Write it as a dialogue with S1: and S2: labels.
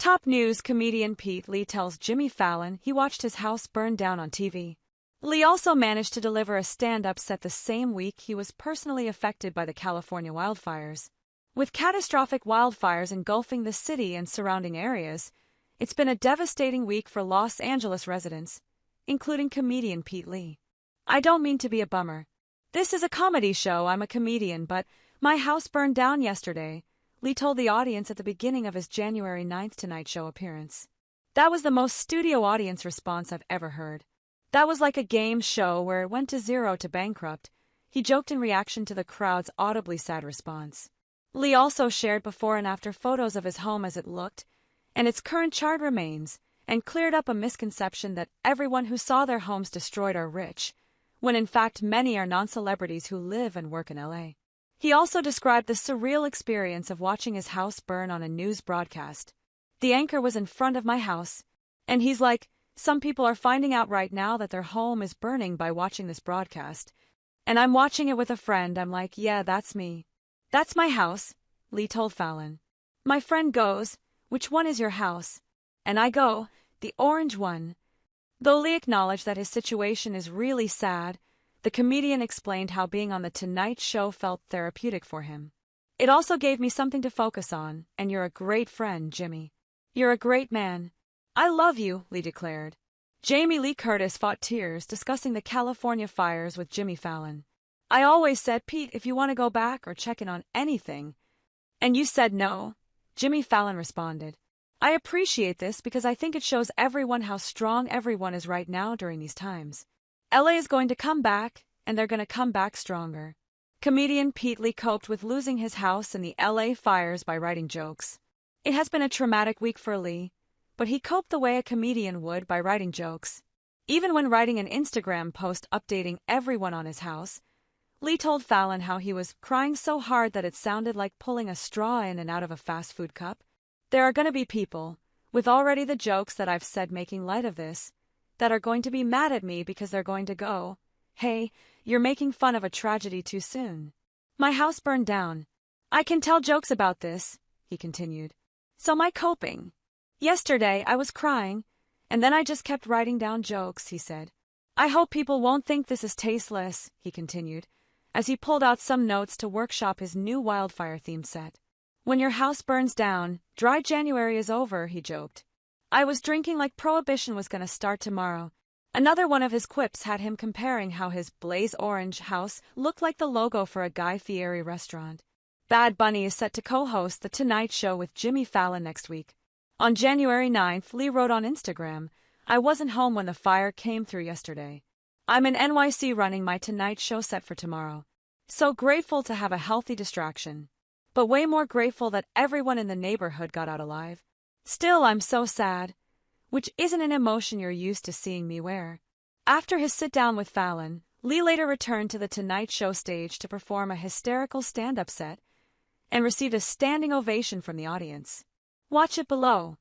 S1: Top news: comedian Pete Lee tells Jimmy Fallon he watched his house burn down on TV. Lee also managed to deliver a stand-up set the same week he was personally affected by the California wildfires. With catastrophic wildfires engulfing the city and surrounding areas, it's been a devastating week for Los Angeles residents, including comedian Pete Lee. "I don't mean to be a bummer. This is a comedy show, I'm a comedian, but my house burned down yesterday," Lee told the audience at the beginning of his January 9th Tonight Show appearance. "That was the most studio audience response I've ever heard. That was like a game show where it went to zero to bankrupt," he joked in reaction to the crowd's audibly sad response. Lee also shared before and after photos of his home as it looked, and its current charred remains, and cleared up a misconception that everyone who saw their homes destroyed are rich, when in fact many are non-celebrities who live and work in LA. He also described the surreal experience of watching his house burn on a news broadcast. "The anchor was in front of my house, and he's like, 'Some people are finding out right now that their home is burning by watching this broadcast. And I'm watching it with a friend. I'm like, yeah, that's me. That's my house,'" Lee told Fallon. "My friend goes, 'Which one is your house?' And I go, 'The orange one.'" Though Lee acknowledged that his situation is really sad, the comedian explained how being on The Tonight Show felt therapeutic for him. "It also gave me something to focus on, and you're a great friend, Jimmy. You're a great man. I love you," Lee declared. Jamie Lee Curtis fought tears discussing the California fires with Jimmy Fallon. "I always said, Pete, if you want to go back or check in on anything, and you said no," Jimmy Fallon responded. "I appreciate this because I think it shows everyone how strong everyone is right now during these times. LA is going to come back, and they're going to come back stronger." Comedian Pete Lee coped with losing his house in the LA fires by writing jokes. It has been a traumatic week for Lee, but he coped the way a comedian would, by writing jokes. Even when writing an Instagram post updating everyone on his house, Lee told Fallon how he was crying so hard that it sounded like pulling a straw in and out of a fast food cup. "There are going to be people, with already the jokes that I've said making light of this, that are going to be mad at me because they're going to go, 'Hey, you're making fun of a tragedy too soon. My house burned down. I can tell jokes about this,'" he continued. "So my coping. Yesterday I was crying, and then I just kept writing down jokes," he said. "I hope people won't think this is tasteless," he continued, as he pulled out some notes to workshop his new wildfire-themed set. "When your house burns down, dry January is over," he joked. "I was drinking like Prohibition was going to start tomorrow." Another one of his quips had him comparing how his blaze orange house looked like the logo for a Guy Fieri restaurant. Bad Bunny is set to co-host The Tonight Show with Jimmy Fallon next week. On January 9th, Lee wrote on Instagram, "I wasn't home when the fire came through yesterday. I'm in NYC running my Tonight Show set for tomorrow. So grateful to have a healthy distraction. But way more grateful that everyone in the neighborhood got out alive. Still, I'm so sad," which isn't an emotion you're used to seeing me wear. After his sit-down with Fallon, Lee later returned to the Tonight Show stage to perform a hysterical stand-up set and received a standing ovation from the audience. Watch it below.